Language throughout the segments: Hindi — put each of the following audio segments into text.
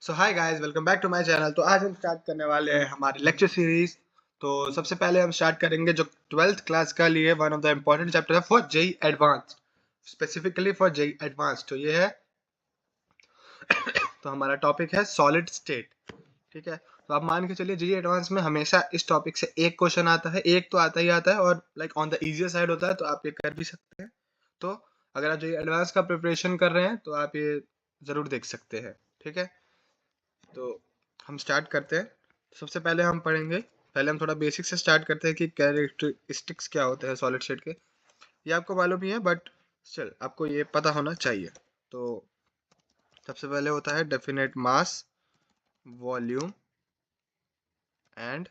So hi guys, welcome back to my channel. तो आज हम स्टार्ट करने वाले हैं हमारी लेक्चर सीरीज। तो सबसे पहले हम स्टार्ट करेंगे जो 12th क्लास का लिए one of the important chapter है for JEE advance, specifically for JEE advance. तो ये है तो हमारा टॉपिक है सॉलिड स्टेट। ठीक है, तो आप मान के चलिए जेई एडवांस में हमेशा इस टॉपिक से एक क्वेश्चन आता है, एक तो आता ही आता है, और like on the easier side होता है, तो आप ये कर भी सकते हैं। तो अगर आप जेई एडवांस का प्रिपरेशन कर रहे हैं तो आप ये जरूर देख सकते हैं। ठीक है, तो हम स्टार्ट करते हैं। सबसे पहले हम पढ़ेंगे, पहले हम थोड़ा बेसिक से स्टार्ट करते हैं कि कैरेक्टरिस्टिक्स क्या होते हैं सॉलिड स्टेट के। ये आपको मालूम ही है, बट स्टिल आपको ये पता होना चाहिए। तो सबसे पहले होता है definite mass, volume and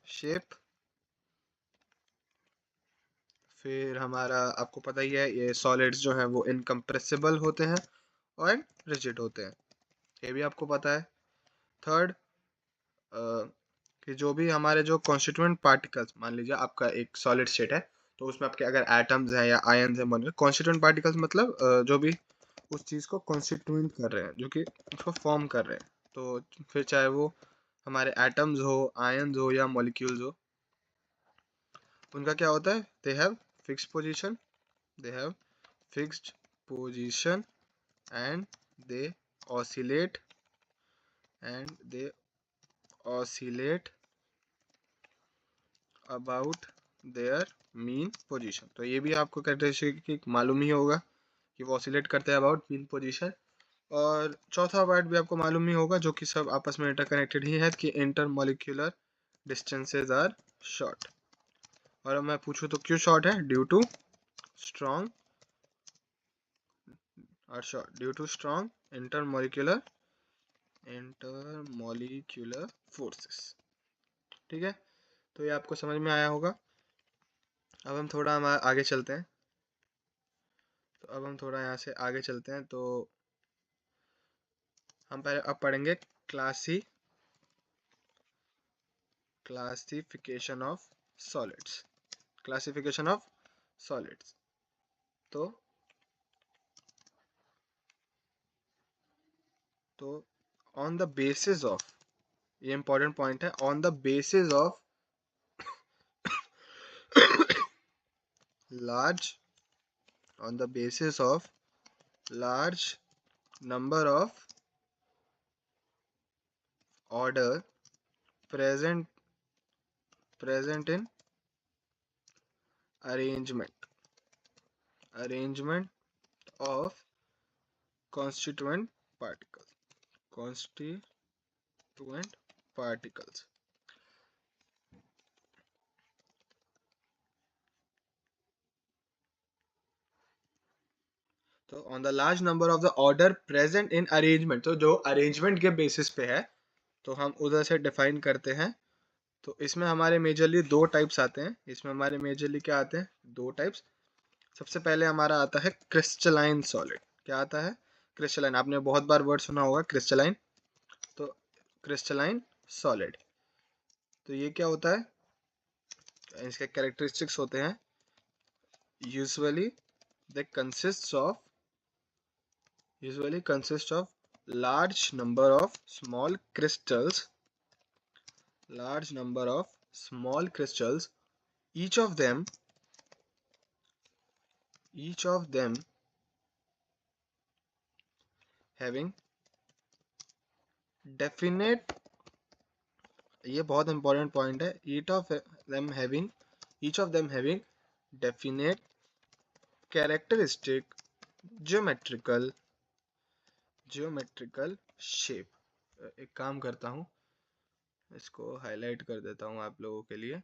shape. फिर हमारा आपको पता ही है ये सॉलिड्स जो हैं वो इनकम्प्रेसिबल होते हैं और रिजिड होते हैं, ये भी आपको पता है। थर्ड, कि जो भी हमारे जो कॉन्स्टिट्यूएंट पार्टिकल्स, मान लीजिए आपका एक सॉलिड स्टेट है, तो उसमें आपके अगर एटम्स हैं या आयन्स हैं, मान लीजिए कॉन्स्टिट्यूएंट पार्टिकल्स मतलब जो भी उस चीज़ को कॉन्स्टिट्यूएंट कर रहे हैं, जो कि उसको फॉर्म कर रहे हैं। तो फिर चाहे वो हमारे एटम्स हो, आयन्स हो या मॉलिक्यूल्स हो, उनका क्या होता है, they have fixed position, they have fixed position and they oscillate and they oscillate about their mean position. तो ये भी आपको कैरेक्टरिस्टिक मालूम ही होगा कि वो ऑसिलेट करते हैं अबाउट मीन पोजीशन। और चौथा पार्ट भी आपको मालूम ही होगा, जो कि सब आपस में इंटरकनेक्टेड ही है, कि intermolecular distances are short. और अब मैं पूछूं तो क्यों शॉर्ट है? ड्यू टू स्ट्रॉन्ग और short due to strong intermolecular forces. ठीक है, तो ये आपको समझ में आया होगा। अब हम थोड़ा हम आगे चलते हैं। तो अब हम थोड़ा यहाँ से आगे चलते हैं। तो हम पहले अब पढ़ेंगे classification of solids. Classification of solids. तो ऑन द बेसिस ऑफ, ये इंपॉर्टेंट पॉइंट है, on the basis of large on the basis of large number of order present in arrangement of constituent particles. तो on the large number of the order present in arrangement, तो जो अरेंजमेंट के बेसिस पे है, तो हम उधर से डिफाइन करते हैं। तो इसमें हमारे मेजरली दो टाइप्स आते हैं। इसमें हमारे मेजरली क्या आते हैं? दो टाइप्स। सबसे पहले हमारा आता है क्रिस्टलाइन सॉलिड। क्या आता है? क्रिस्टलाइन। आपने बहुत बार वर्ड सुना होगा क्रिस्टलाइन। तो क्रिस्टलाइन सॉलिड, तो ये क्या होता है? इसके कैरेक्टरिस्टिक्स होते हैं, usually they consist of large number of small crystals, each of them having definite, ये बहुत इंपॉर्टेंट पॉइंट है, each of them having definite characteristic geometrical shape। एक काम करता हूँ, इसको हाईलाइट कर देता हूँ आप लोगों के लिए।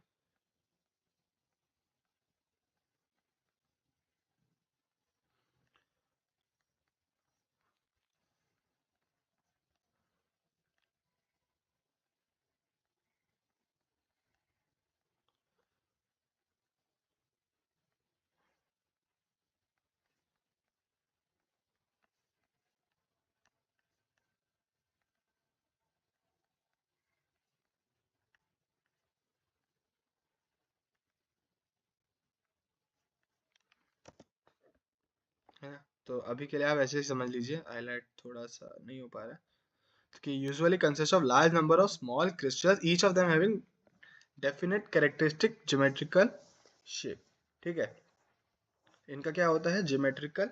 है ना, तो अभी के लिए आप ऐसे ही समझ लीजिए, हाईलाइट थोड़ा सा नहीं हो पा रहा है। कि usually consist of large number of small crystals, each of them having definite characteristic geometrical shape. ठीक है, इनका क्या होता है, ज्योमेट्रिकल,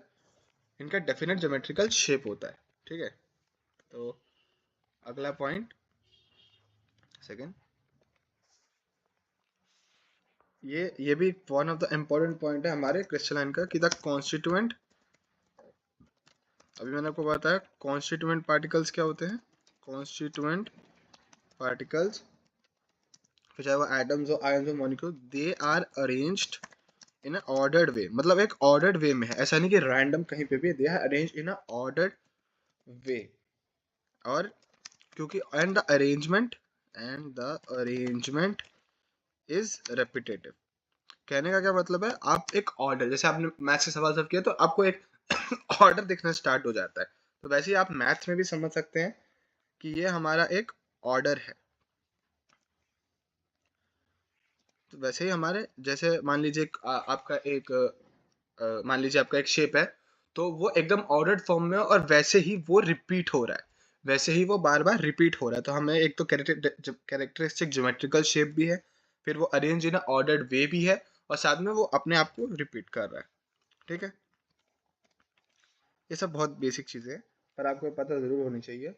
इनका डेफिनेट ज्योमेट्रिकल शेप होता है। ठीक है, तो अगला पॉइंट सेकंड, ये भी one of the important point है हमारे क्रिस्टलाइन का, कि द कॉन्स्टिट्यूएंट, अभी मैंने आपको बताया कॉन्स्टिट्यूएंट पार्टिकल्स क्या होते हैं। कॉन्स्टिट्यूएंट पार्टिकल्स चाहे वो एटम्स हो, आयंस हो, molecule, they are arranged in a ordered way, मतलब एक ऑर्डर्ड वे में है, ऐसा नहीं कि रैंडम कहीं पे भी, they are arranged in a ordered way. और क्योंकि and the arrangement is repetitive. कहने का क्या मतलब है, आप एक ऑर्डर, जैसे आपने मैथ से सवाल सब किया तो आपको एक ऑर्डर दिखना स्टार्ट हो जाता है, तो वैसे ही आप मैथ में भी समझ सकते हैं कि ये हमारा एक ऑर्डर है। तो वैसे ही हमारे, जैसे मान लीजिए आपका एक मान लीजिए आपका एक शेप है, तो वो एकदम ऑर्डर्ड फॉर्म में है और वैसे ही वो रिपीट हो रहा है, वैसे ही वो बार बार रिपीट हो रहा है, तो हमें एक तो कैरेक्टरिस्टिक ज्योमेट्रिकल शेप भी है, फिर वो अरेंज इन ऑर्डर्ड वे भी है, और साथ में वो अपने आप को रिपीट कर रहा है। ठीक है, ये सब बहुत बेसिक चीजें हैं, पर आपको पता जरूर होनी चाहिए।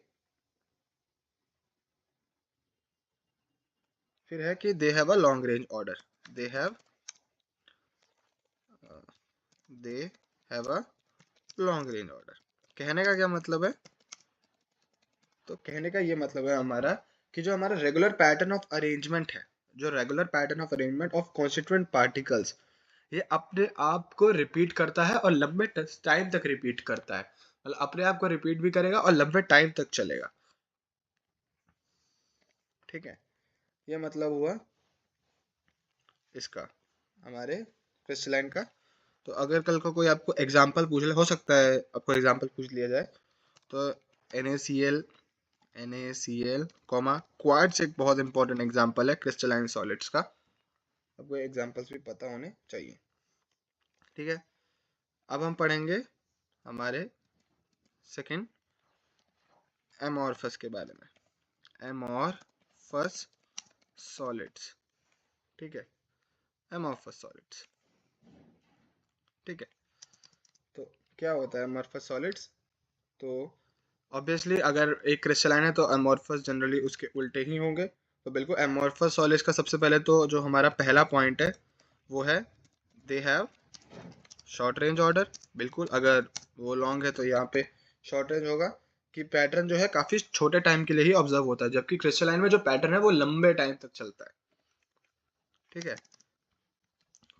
फिर है कि they have a long range order, they have they have a long range order. कहने का क्या मतलब है, तो कहने का ये मतलब है हमारा, कि जो हमारा रेगुलर पैटर्न ऑफ अरेंजमेंट है, जो regular pattern of arrangement of constituent particles, ये अपने आप को रिपीट करता है और लंबे टाइम तक रिपीट करता है, मतलब अपने आप को रिपीट भी करेगा और लंबे टाइम तक चलेगा। ठीक है, ये मतलब हुआ इसका, हमारे क्रिस्टलाइन का। तो अगर कल को कोई आपको एग्जांपल पूछ ले, हो सकता है आपको एग्जांपल पूछ लिया जाए, तो NaCl NaCl कॉमा क्वार्ट्ज एक बहुत इंपॉर्टेंट एग्जांपल है क्रिस्टलाइन सॉलिड्स का, आपको एग्जांपल्स भी पता होने चाहिए। ठीक है, अब हम पढ़ेंगे हमारे सेकंड एमॉर्फस के बारे में, एमॉर्फस सॉलिड्स। ठीक है, एमॉर्फस सॉलिड्स। ठीक है, तो क्या होता है एमॉर्फस सॉलिड्स, तो ऑब्वियसली अगर एक क्रिस्टलाइन है तो अमॉर्फस जनरली उसके उल्टे ही होंगे। तो बिल्कुल अमॉर्फस सॉलिड्स का सबसे पहले तो जो हमारा पहला पॉइंट है वो है they have short range order. बिल्कुल, अगर वो लॉन्ग है तो यहाँ पे शॉर्ट रेंज होगा, कि पैटर्न जो है काफी छोटे टाइम के लिए ही ऑब्जर्व होता है, जबकि क्रिस्टलाइन में जो पैटर्न है वो लंबे टाइम तक चलता है। ठीक है,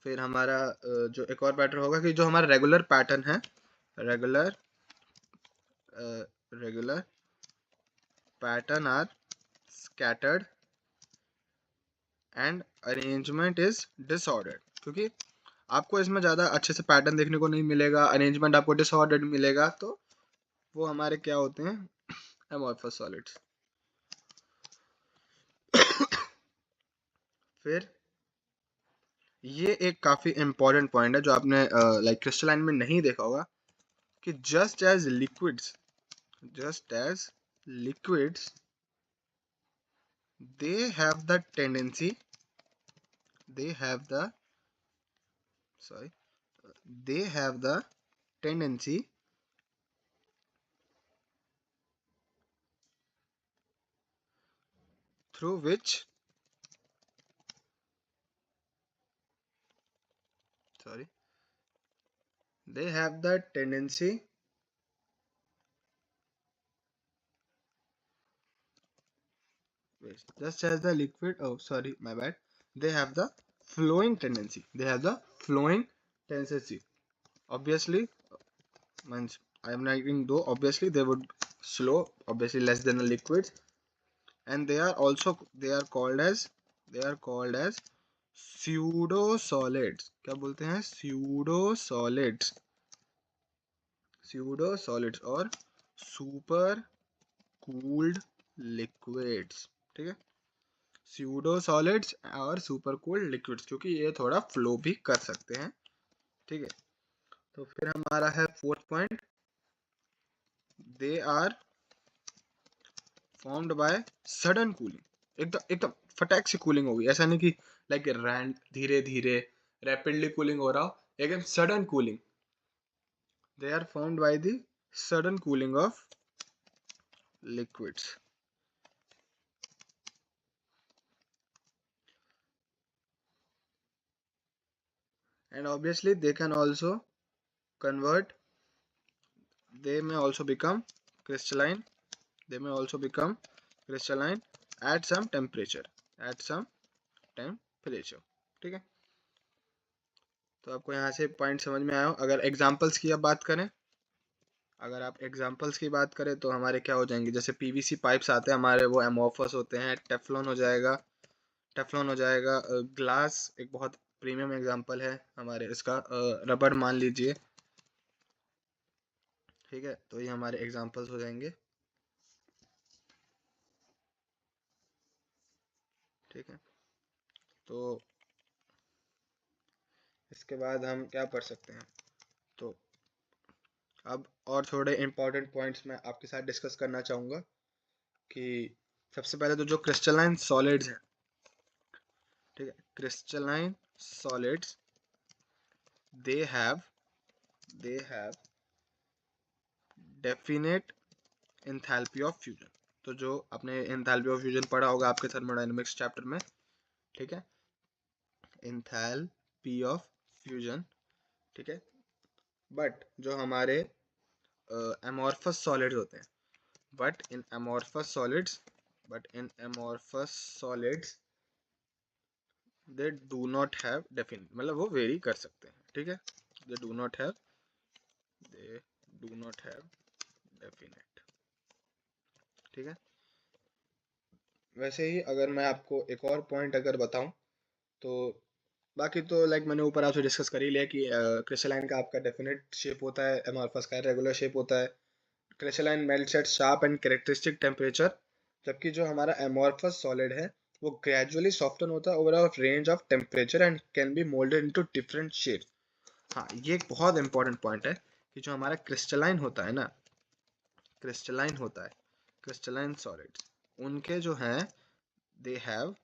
फिर हमारा जो एक और पैटर्न होगा, कि जो हमारा रेगुलर पैटर्न है, regular regular pattern are scattered and arrangement is disordered, क्योंकि आपको इसमें ज़्यादा अच्छे से पैटर्न देखने को नहीं मिलेगा, अरेंजमेंट आपको डिसऑर्डर्ड मिलेगा, तो वो हमारे क्या होते हैं, एमॉर्फस सॉलिड्स। फिर ये एक काफ़ी इंपॉर्टेंट पॉइंट है जो आपने लाइक क्रिस्टलाइन में नहीं देखा होगा, कि just as liquids they have the tendency they have the sorry they have the tendency through which sorry they have the tendency just as the liquid, oh sorry my bad, they have the flowing tendency. Obviously, means I am writing though, obviously they would slow, obviously less than the liquids, and they are called as pseudo solids. क्या बोलते हैं, pseudo solids और सुपर कूल्ड लिक्विड्स। ठीक है, स्यूडो सॉलिड्स और सुपर कूल्ड लिक्विड्स, क्योंकि ये थोड़ा फ्लो भी कर सकते हैं। ठीक है, तो फिर हमारा है fourth point, they are formed by sudden cooling, एकदम एकदम फटाक से कूलिंग होगी, ऐसा नहीं कि लाइक रैंड धीरे धीरे रैपिडली कूलिंग हो रहा हो, एकदम sudden cooling. They are formed by the sudden cooling of liquids. And obviously they can also convert, they may also become crystalline, they may also become crystalline at some temperature, at some temperature। ठीक है, तो आपको यहाँ से पॉइंट समझ में आया हो। अगर एग्जांपल्स की अब बात करें, अगर आप एग्जांपल्स की बात करें तो हमारे क्या हो जाएंगे, जैसे पीवीसी पाइप्स आते हैं हमारे, वो एमोर्फस होते हैं, टेफ्लॉन हो जाएगा, टेफ्लॉन हो जाएगा, ग्लास एक बहुत प्रीमियम एग्जांपल है हमारे इसका, रबड़ मान लीजिए। ठीक है, तो ये हमारे एग्जांपल्स हो जाएंगे। ठीक है, तो इसके बाद हम क्या पढ़ सकते हैं, तो अब और थोड़े इम्पोर्टेंट पॉइंट्स मैं आपके साथ डिस्कस करना चाहूँगा कि सबसे पहले तो जो क्रिस्टलाइन सॉलिड्स हैं, ठीक है, crystalline solids they have definite enthalpy of fusion. तो जो आपने एंथैल्पी ऑफ फ्यूजन पढ़ा होगा आपके थर्मोडायनेमिक्स चैप्टर में, ठीक है, एंथैल्पी ऑफ फ्यूजन, ठीक है, बट जो हमारे amorphous solids होते हैं, but in amorphous solids they do not have definite, मतलब वो वेरी कर सकते हैं, ठीक है, they do not have definite। ठीक है, वैसे ही अगर मैं आपको एक और पॉइंट अगर बताऊं, तो बाकी तो लाइक मैंने ऊपर आपसे डिस्कस कर ही लिया कि क्रिस्टलाइन का आपका डेफिनेट शेप होता है, एमॉर्फस का रेगुलर शेप होता है, crystalline melts at sharp and characteristic temperature, जबकि जो हमारा एमॉर्फस सॉलिड है वो ग्रेजुअली सॉफ्टन होता है over a range of temperature and can be moulded into different shapes. हाँ, ये एक बहुत इंपॉर्टेंट पॉइंट है कि जो हमारा क्रिस्टलाइन होता है ना, क्रिस्टलाइन सॉलिड्स, उनके जो हैं they have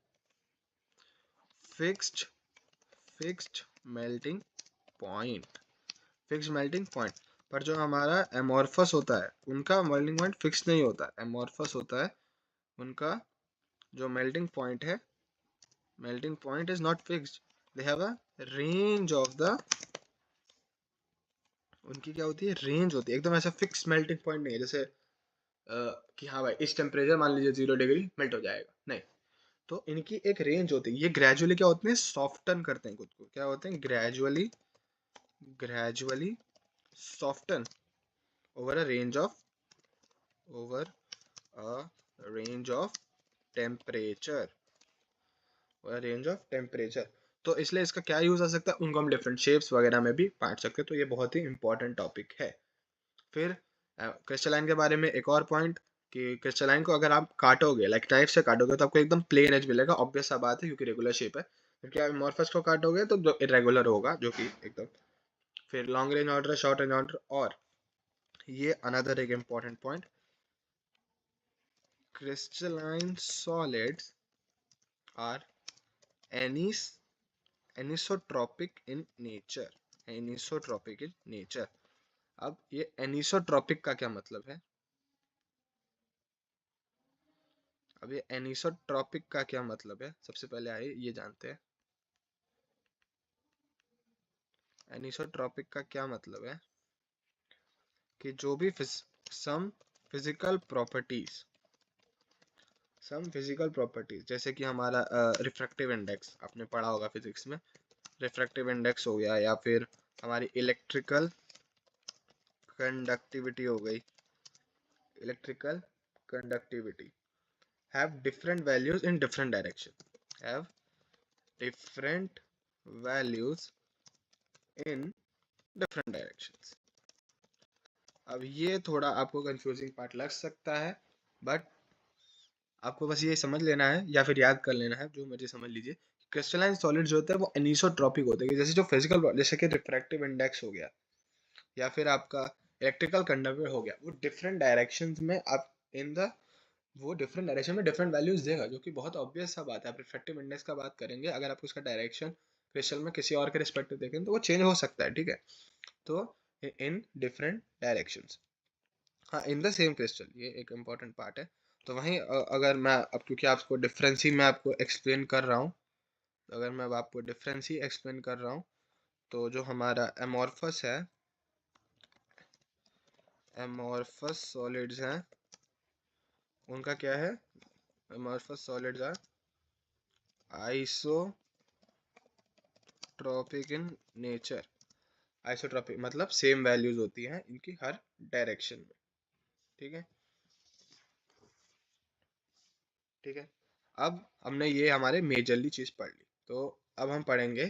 fixed melting point, पर जो हमारा एमॉर्फस होता है उनका मेल्टिंग पॉइंट फिक्स नहीं होता, एमॉर्फस होता है उनका जो melting point is not fixed, they have a range of the, उनकी क्या होती है, रेंज होती है, एकदम ऐसा फिक्स मेल्टिंग पॉइंट नहीं है जैसे कि हाँ भाई इस टेम्परेचर मान लीजिए 0 डिग्री मेल्ट हो जाएगा, नहीं। तो इनकी एक रेंज होती है, ये ग्रेजुअली क्या होते हैं, सॉफ्टन करते हैं खुद को, क्या होते हैं, gradually soften over a range of temperature, तो इसलिए इसका क्या यूज आ सकता है, उनको हम डिफरेंट शेप्स वगैरह में भी बांट सकते हैं, तो ये बहुत ही इंपॉर्टेंट टॉपिक है। फिर क्रिस्टलाइन के बारे में एक और पॉइंट कि क्रिस्टलाइन को अगर आप काटोगे, लाइक नाइफ से काटोगे, तो आपको एकदम प्लेन एज मिलेगा, ऑब्वियस सा बात है क्योंकि रेगुलर शेप है। जबकि आप एमॉर्फस को काटोगे तो जो इरेगुलर होगा, जो कि एकदम। फिर long range order, short range order, और ये अनदर एक important point, crystalline solids are anisotropic in nature, अब ये एनिसोट्रॉपिक का क्या मतलब है, सबसे पहले आइए ये जानते हैं। एनिसोट्रॉपिक का क्या मतलब है कि जो भी सम फिजिकल प्रॉपर्टीज, जैसे कि हमारा रिफ्रैक्टिव इंडेक्स आपने पढ़ा होगा फिजिक्स में, रिफ्रैक्टिव इंडेक्स हो गया, या फिर हमारी इलेक्ट्रिकल कंडक्टिविटी हो गई, have different values in different direction, have different values in different directions। अब ये थोड़ा आपको कंफ्यूजिंग पार्ट लग सकता है, बट आपको बस ये समझ लेना है या फिर याद कर लेना है, जो मर्जी समझ लीजिए। क्रिस्टलाइन सॉलिड्स जो होते हैं वो एनिसोट्रॉपिक होते हैं, जैसे जो फिजिकल, जैसे कि रिफ्रैक्टिव इंडेक्स हो गया या फिर आपका इलेक्ट्रिकल कंडक्टर हो गया, वो डिफरेंट डायरेक्शंस में आप इन द वो डिफरेंट डायरेक्शन में डिफरेंट वैल्यूज देगा, जो कि बहुत ऑब्वियस सा बात है। आप रिफ्रैक्टिव इंडेक्स का बात करेंगे, अगर आप उसका डायरेक्शन क्रिस्टल में किसी और के रिस्पेक्टिव देखें तो वो चेंज हो सकता है, ठीक है। तो इन डिफरेंट डायरेक्शंस, हाँ, इन द सेम क्रिस्टल, ये एक इम्पॉर्टेंट पार्ट है। तो वहीं अगर मैं अब, क्योंकि आपको डिफरेंस ही मैं आपको एक्सप्लेन कर रहा हूँ, तो अगर मैं अब आपको डिफरेंस ही एक्सप्लेन कर रहा हूँ, तो जो हमारा एमॉर्फस है, एमॉर्फस सॉलिड्स हैं, उनका क्या है, amorphous solids are isotropic in nature. Isotropic मतलब सेम वैल्यूज होती हैं इनकी हर डायरेक्शन में, ठीक है, ठीक है। अब हमने ये हमारे मेजरली चीज पढ़ ली, तो अब हम पढ़ेंगे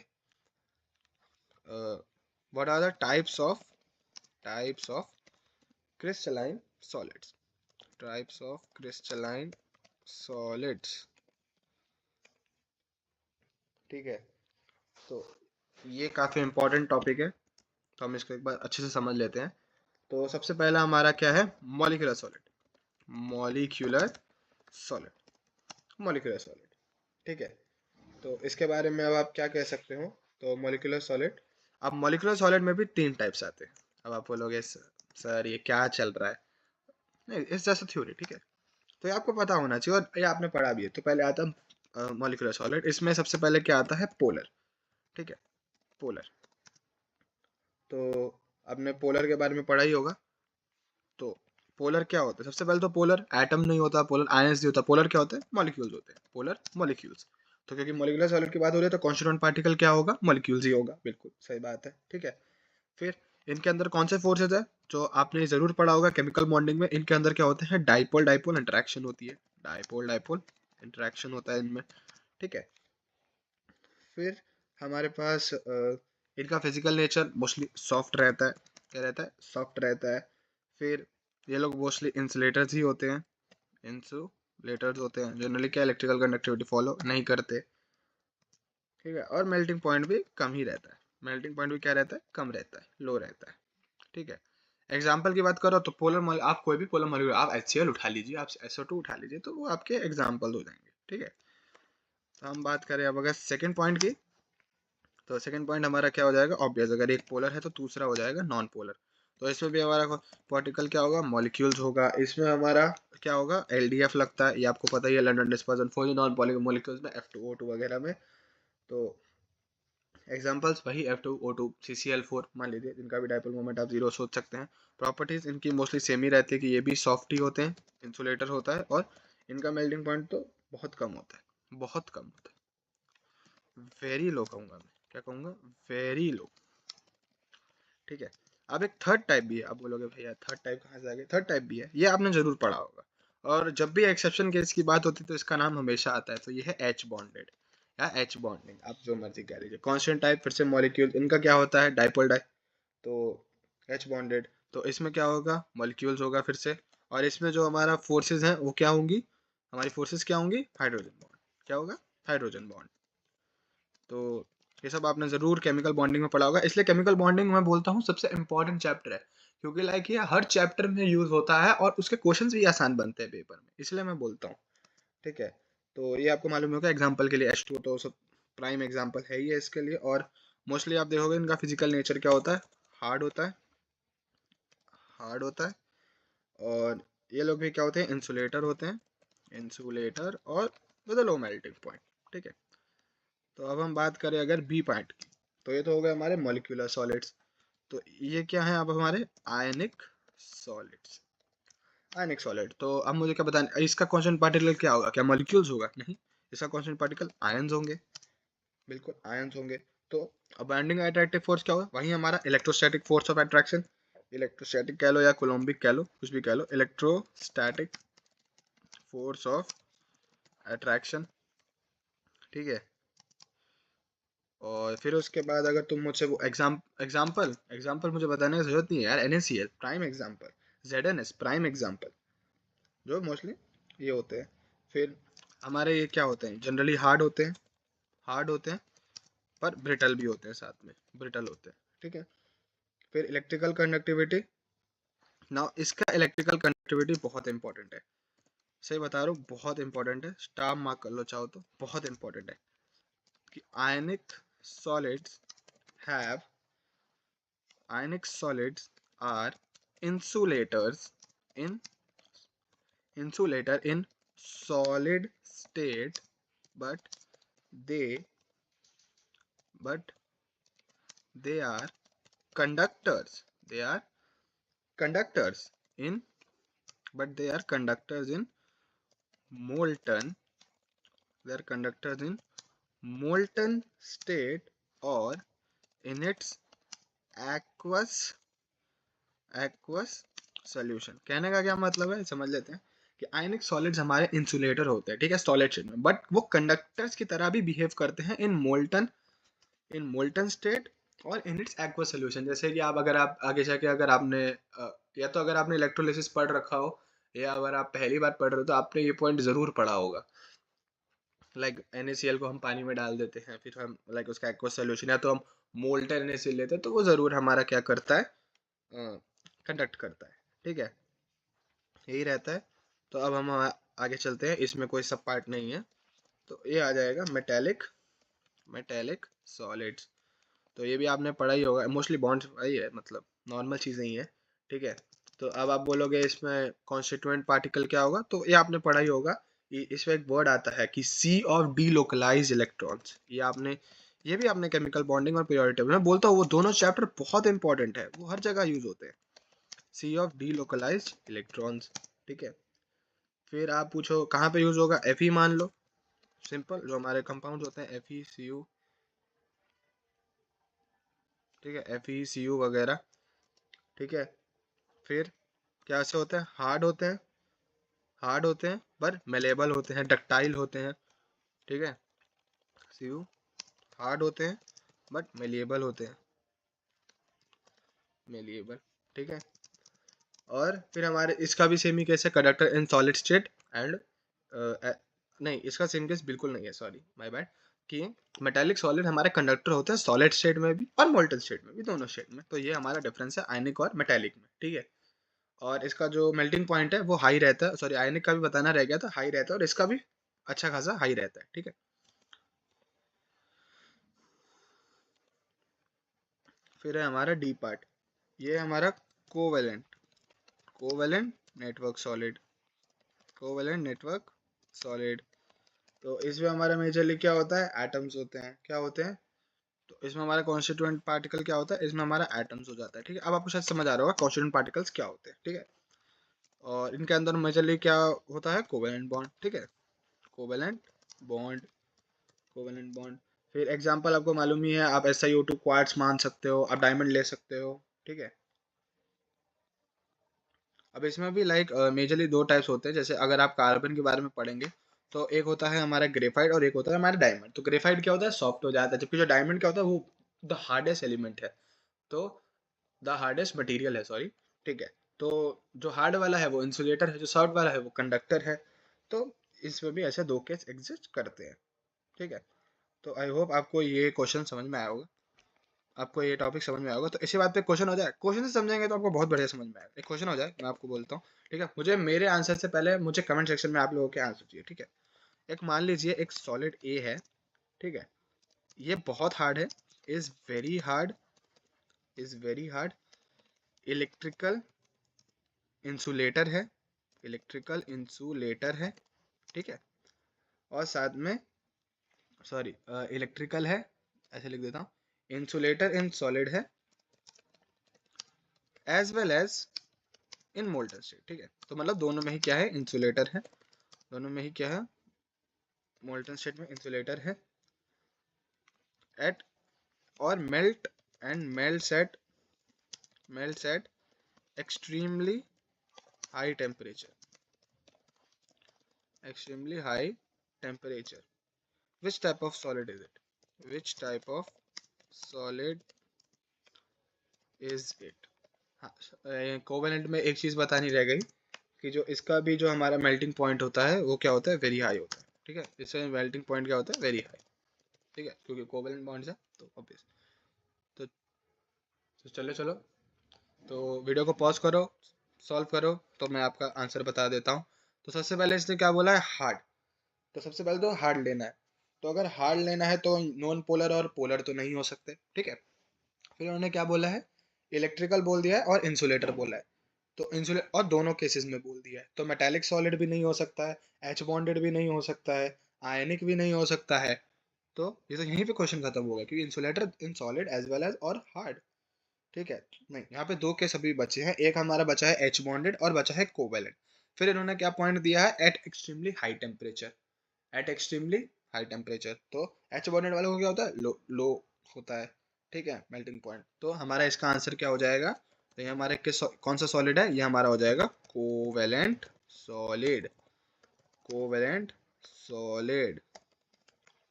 what are the types of crystalline solids, types of crystalline solids, ठीक है। तो ये काफी इंपॉर्टेंट टॉपिक है, तो हम इसको एक बार अच्छे से समझ लेते हैं। तो सबसे पहला हमारा क्या है, molecular solid, molecular solid, molecular solid, ठीक है। तो इसके बारे में अब आप क्या कह सकते हो, तो मॉलिक्यूलर सॉलिड, अब मॉलिक्यूलर सॉलिड में भी 3 टाइप्स आते हैं। अब आप बोलोगे सर ये क्या चल रहा है, नहीं, इट्स जस्ट थ्योरी, ठीक है। तो ये आपको पता होना चाहिए और ये आपने पढ़ा भी है। तो पहले आता है मॉलिक्यूलर सॉलिड, इसमें सबसे पहले क्या आता है, पोलर, ठीक है, पोलर। तो आपने पोलर के बारे में पढ़ा ही होगा। तो पोलर क्या होता है, सबसे पहले तो पोलर एटम नहीं होता, पोलर आयंस नहीं होता, पोलर क्या होते हैं, मॉलिक्यूल्स होते हैं, पोलर मॉलिक्यूल्स। तो क्योंकि मॉलिक्यूलर सॉलिड की बात हो रही है तो कॉन्स्टिट्यूएंट पार्टिकल क्या होगा, मॉलिक्यूल्स ही होगा, बिल्कुल सही बात है, ठीक है। फिर इनके अंदर कौन से फोर्सेज है, जो आपने जरूर पढ़ा होगा केमिकल बॉन्डिंग में, इनके अंदर क्या होते हैं, डाइपोल डाइपोल इंटरेक्शन होती है, डाइपोल डाइपोल इंटरेक्शन होता है इनमें, ठीक है। फिर हमारे पास इनका फिजिकल नेचर मोस्टली सॉफ्ट रहता है, क्या रहता है, सॉफ्ट रहता है। फिर ये लोग मोस्टली इंसुलेटर्स ही होते हैं, इंसुलेटर्स होते हैं, जनरली क्या इलेक्ट्रिकल कंडक्टिविटी फॉलो नहीं करते, ठीक है। और मेल्टिंग पॉइंट भी कम ही रहता है, मेल्टिंग पॉइंट भी क्या रहता है, कम रहता है, लो रहता है, ठीक है। एग्जाम्पल की बात करो तो पोलर मॉल, आप कोई भी पोलर मॉलिक्यूल, आप HCl उठा लीजिए, आप SO2 उठा लीजिए, तो वो आपके एग्जाम्पल हो जाएंगे, ठीक है। तो हम बात करें अब अगर सेकंड पॉइंट की, तो सेकंड पॉइंट हमारा क्या हो जाएगा, ऑब्वियस, अगर एक पोलर है तो दूसरा हो जाएगा नॉन पोलर। तो इसमें भी हमारा पार्टिकल क्या होगा, मॉलिक्यूल्स होगा। इसमें हमारा क्या होगा, LDF लगता है, ये आपको पता ही है, London dispersion force, non polar molecules में F2O2 वगैरह में। तो एग्जांपल्स वही F2O2 CCl4 मान लीजिए, जिनका भी डाइपोल मोमेंट आप 0 सोच सकते हैं। प्रॉपर्टीज इनकी मोस्टली सेम ही रहती है, कि ये भी सॉफ्ट ही होते हैं, इंसुलेटर होता है, और इनका मेल्टिंग पॉइंट तो बहुत कम होता है, बहुत कम होता है, वेरी लो कहूँगा मैं, क्या कहूँगा, वेरी लो, ठीक है। अब एक थर्ड टाइप भी है, आप बोलोगे भैया थर्ड टाइप कहाँ से आ गए, थर्ड टाइप भी है, ये आपने जरूर पढ़ा होगा, और जब भी एक्सेप्शन केस की बात होती है तो इसका नाम हमेशा आता है, तो ये है H बॉन्डेड या H बॉन्डिंग, आप जो मर्जी कह लीजिए। कांस्टेंट टाइप, फिर से मॉलिक्यूल, इनका क्या होता है, डाइपोल डाइ, तो H बॉन्डेड। तो इसमें क्या होगा, मॉलिक्यूल्स होगा फिर से, और इसमें जो हमारा फोर्सेज हैं वो क्या होंगी, हमारी फोर्सेज क्या होंगी, हाइड्रोजन बॉन्ड, क्या होगा, हाइड्रोजन बॉन्ड। तो ये सब आपने जरूर केमिकल बॉन्डिंग में पढ़ा होगा, इसलिए केमिकल बॉन्डिंग मैं बोलता हूँ सबसे इंपॉर्टेंट चैप्टर है, क्योंकि लाइक ये हर चैप्टर में यूज होता है और उसके क्वेश्चंस भी आसान बनते हैं पेपर में, इसलिए मैं बोलता हूँ, ठीक है। तो ये आपको मालूम होगा, एग्जाम्पल के लिए H2 तो सब प्राइम एग्जाम्पल है ही है इसके लिए। और मोस्टली आप देखोगे इनका फिजिकल नेचर क्या होता है, हार्ड होता है, हार्ड होता है। और ये लोग भी क्या होते हैं, इंसुलेटर होते हैं, इंसुलेटर, और विद लो मेल्टिंग पॉइंट, ठीक है। तो अब हम बात करें अगर बी पॉइंट की, तो ये तो हो गए हमारे मॉलिक्यूलर सॉलिड्स। तो ये क्या है, अब हमारे आयनिक सॉलिड्स, आयनिक सॉलिड। तो अब मुझे क्या बताना, इसका कांस्टेंट पार्टिकल क्या होगा, क्या मॉलिक्यूल्स होगा, नहीं, इसका कांस्टेंट पार्टिकल आयंस होंगे, बिल्कुल आयंस होंगे। तो अब बाइंडिंग अट्रैक्टिव फोर्स क्या होगा, वही हमारा electrostatic force of attraction, electrostatic कह लो या कोलम्बिक कह लो, कुछ भी कह लो, इलेक्ट्रोस्टैटिक फोर्स ऑफ अट्रैक्शन, ठीक है। और फिर उसके बाद अगर तुम मुझसे वो एग्जाम्पल एग्जाम्पल मुझे बताने की जरूरत नहीं है यार, NaCl prime example, ZnS prime example, जो मोस्टली ये होते हैं। फिर हमारे ये क्या होते हैं, जनरली हार्ड होते हैं, हार्ड होते हैं, पर ब्रिटल भी होते हैं, साथ में ब्रिटल होते हैं, ठीक है। फिर इलेक्ट्रिकल कंडक्टिविटी, ना इसका इलेक्ट्रिकल कंडक्टिविटी बहुत इंपॉर्टेंट है, सही बता रहा हूँ, बहुत इंपॉर्टेंट है, स्टार मार्क कर लो चाहो तो, बहुत इंपॉर्टेंट है कि solids have ionic solids are insulators in insulator in solid state, but they but they are they are conductors in they are conductors in molten they are conductors in molten state or in its aqueous solution. कहने का क्या मतलब है, समझ लेते हैं कि आयनिक सॉलिड्स हमारे इंसुलेटर होते हैं, ठीक है, सॉलिड स्टेट में, बट वो कंडक्टर्स की तरह भी बिहेव करते हैं इन मोल्टन स्टेट और इन इट्स एक्वस सॉल्यूशन। जैसे कि अगर आप आगे जाके अगर आपने या तो अगर आपने इलेक्ट्रोलिसिस पढ़ रखा हो, या अगर आप पहली बार पढ़ रहे हो तो आपने ये पॉइंट जरूर पढ़ा होगा। लाइक NaCl को हम पानी में डाल देते हैं, फिर हम लाइक उसका एक्वस सॉल्यूशन, या तो हम मोल्टन NaCl लेते हैं, तो वो जरूर हमारा क्या करता है, कंडक्ट करता है, ठीक है, यही रहता है। तो अब हम आगे चलते हैं, इसमें कोई सब पार्ट नहीं है, तो ये आ जाएगा मेटेलिक सॉलिड्स। तो ये भी आपने पढ़ा ही होगा, मोस्टली बॉन्ड्स वही है, मतलब नॉर्मल चीज़ें ही है, ठीक है। तो अब आप बोलोगे इसमें कॉन्स्टिट्यूएंट पार्टिकल क्या होगा, तो ये आपने पढ़ा ही होगा। इसमें एक वर्ड आता है कि सी ऑफ डी लोकलाइज इलेक्ट्रॉन्स, ये भी आपने केमिकल बॉन्डिंग और पीरियोडिक टेबल में बोलता हूँ, वो दोनों चैप्टर बहुत इंपॉर्टेंट है, वो हर जगह यूज होते हैं, सी ऑफ डी लोकलाइज इलेक्ट्रॉन्स, ठीक है। फिर आप पूछो कहाँ पे यूज होगा, Fe मान लो, सिंपल, जो हमारे कंपाउंड होते हैं FeCu, ठीक है, FeCu वगैरह, ठीक है। फिर क्या से होते हैं, हार्ड होते हैं पर मेलेबल होते हैं, डक्टाइल होते हैं, ठीक है, Cu हार्ड होते हैं बट मेलिएबल होते हैं, ठीक है। और फिर हमारे इसका भी सेम ही केस है, conductor in solid state and नहीं, इसका सेम केस बिल्कुल नहीं है, सॉरी माय बैड, कि मेटालिक सॉलिड हमारे कंडक्टर होते हैं सॉलिड स्टेट में भी और मोल्टन स्टेट में भी, दोनों स्टेट में। तो ये हमारा डिफरेंस है आयनिक और मेटालिक में, ठीक है। और इसका जो मेल्टिंग पॉइंट है वो हाई रहता है, सॉरी आयनिक का भी बताना रह गया था, हाई रहता है, और इसका भी अच्छा खासा हाई रहता है, ठीक है। फिर है हमारा डी पार्ट, ये हमारा covalent covalent network solid covalent network solid. तो इसमें हमारा मेजरली क्या होता है, एटम्स होते हैं, क्या होते हैं, तो इसमें हमारा कॉन्स्टिट्यूएंट पार्टिकल क्या होता है, इसमें हमारा एटम्स हो जाता है, ठीक है। अब आपको शायद समझ आ रहा होगा कॉन्स्टिट्यूएंट पार्टिकल्स क्या होते हैं, ठीक है। और इनके अंदर मेजरली क्या होता है, कोवेलेंट बॉन्ड, ठीक है, कोवेलेंट बॉन्ड कोवेलेंट बॉन्ड। फिर एग्जांपल आपको मालूम ही है, आप SiO2 क्वार्ट्ज मान सकते हो, आप डायमंड ले सकते हो, ठीक है। अब इसमें भी लाइक मेजरली दो टाइप्स होते हैं, जैसे अगर आप कार्बन के बारे में पढ़ेंगे तो एक होता है हमारा ग्रेफाइट और एक होता है हमारा डायमंड। तो ग्रेफाइट क्या होता है, सॉफ्ट हो जाता है, जबकि जो डायमंड क्या होता है, वो द हार्डेस्ट एलिमेंट है, तो द हार्डेस्ट मटेरियल है, सॉरी, ठीक है। तो जो हार्ड वाला है वो इंसुलेटर है, जो सॉफ्ट वाला है वो कंडक्टर है। तो इसमें भी ऐसे दो केस एग्जिस्ट करते हैं, ठीक है। तो आई होप आपको ये क्वेश्चन समझ में आया होगा, आपको ये टॉपिक समझ में आया होगा। तो इसी बात पे क्वेश्चन हो जाए, क्वेश्चन से समझेंगे तो आपको बहुत बढ़िया समझ में आएगा। एक क्वेश्चन हो जाए, मैं आपको बोलता हूँ, ठीक है। मुझे मेरे आंसर से पहले मुझे कमेंट सेक्शन में आप लोगों के आंसर चाहिए, ठीक है। एक मान लीजिए एक सॉलिड ए है, ठीक है, ये बहुत हार्ड है, is very hard electrical insulator है, ठीक है। और साथ में सॉरी इलेक्ट्रिकल है, ऐसे लिख देता हूँ, इंसुलेटर इन सॉलिड है, as well as in molten state, ठीक है। तो मतलब दोनों में ही क्या है, इंसुलेटर है, दोनों में ही क्या है, मोल्टन स्टेट में इंसुलेटर है, एट और melts at extremely high temperature. Which type of solid is it? Which type of solid is it? हाँ, कोवेलेंट में एक चीज बतानी रह गई कि जो इसका भी जो हमारा मेल्टिंग पॉइंट होता है वो क्या होता है, वेरी हाई होता है, ठीक है। इसका मेल्टिंग पॉइंट क्या होता है, वेरी हाई, ठीक है, क्योंकि कोवेलेंट बॉन्ड्स है तो ऑब्वियस। तो, तो चलो, तो वीडियो को पॉज करो, सॉल्व करो, तो मैं आपका आंसर बता देता हूँ। तो सबसे पहले इसने क्या बोला है, हार्ड। तो सबसे पहले तो हार्ड लेना है। तो अगर हार्ड लेना है तो नॉन पोलर और पोलर तो नहीं हो सकते, ठीक है। फिर उन्होंने क्या बोला है, इलेक्ट्रिकल बोल दिया है और इंसुलेटर बोला है। तो इंसुलेट और दोनों केसेस में बोल दिया है, तो मेटालिक सॉलिड भी नहीं हो सकता है, एच बॉन्डेड भी नहीं हो सकता है, आयनिक भी नहीं हो सकता है। तो ये तो यहीं पे क्वेश्चन खत्म होगा, क्योंकि insulator in solid as well as और हार्ड, ठीक है। नहीं, यहाँ पे दो केस अभी बचे हैं, एक हमारा बचा है एच बॉन्डेड और बचा है कोवेलेंट। फिर इन्होंने क्या पॉइंट दिया है, at extremely high temperature. At extremely high temperature, तो एच बॉन्डेड वाले को क्या होता है, लो लो होता है, ठीक है, मेल्टिंग पॉइंट। तो हमारा इसका आंसर क्या हो जाएगा, तो ये हमारे किस कौन सा सॉलिड है, ये हमारा हो जाएगा कोवेलेंट सॉलिड, कोवेलेंट सॉलिड,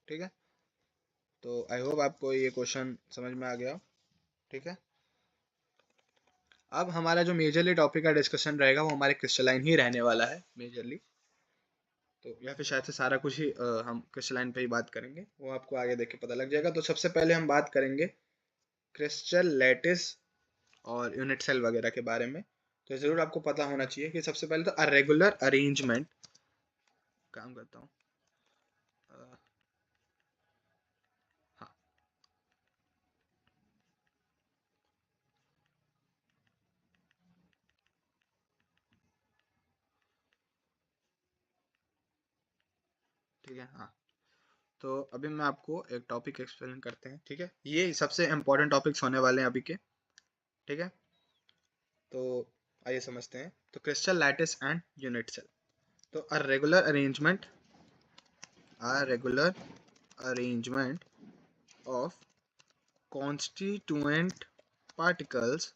ठीक है। तो आई होप आपको ये क्वेश्चन समझ में आ गया, ठीक है। अब हमारा जो मेजरली टॉपिक का डिस्कशन रहेगा वो हमारे क्रिस्टलाइन ही रहने वाला है मेजरली। तो या फिर शायद से सारा कुछ ही हम क्रिस्टलाइन पे ही बात करेंगे, वो आपको आगे देख के पता लग जाएगा। तो सबसे पहले हम बात करेंगे क्रिस्टल लैटिस और यूनिट सेल वगैरह के बारे में। तो ज़रूर आपको पता होना चाहिए कि सबसे पहले तो अरेगुलर अरेंजमेंट, काम करता हूँ, हाँ, ठीक है, हाँ। तो अभी मैं आपको एक टॉपिक एक्सप्लेन करते हैं, ठीक है। ये सबसे इम्पोर्टेंट टॉपिक्स होने वाले हैं अभी के, ठीक है। तो आइए समझते हैं। तो crystal lattice and unit cell. तो a regular arrangement of constituent particles,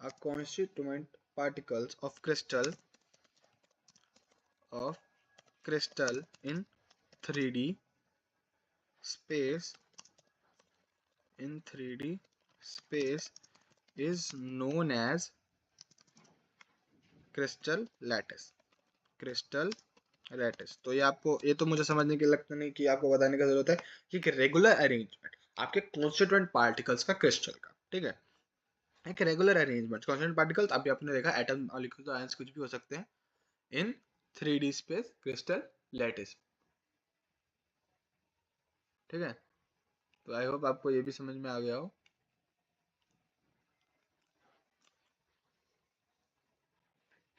a constituent particles of crystal in 3D space, in 3D space is known as crystal lattice, crystal lattice. तो ये आपको, ये तो मुझे समझने की लगता नहीं कि आपको बताने की जरूरत है कि रेगुलर अरेंजमेंट आपके कॉन्स्टिट्यूएंट पार्टिकल्स का क्रिस्टल का, ठीक है। एक रेगुलर अरेंजमेंट कॉन्स्टिट्यूएंट पार्टिकल्स, अभी आपने देखा एटम मॉलिक्यूल आयंस कुछ भी हो सकते हैं, इन 3D स्पेस क्रिस्टल लैटिस, ठीक है। तो आई होप आपको ये भी समझ में आ गया हो।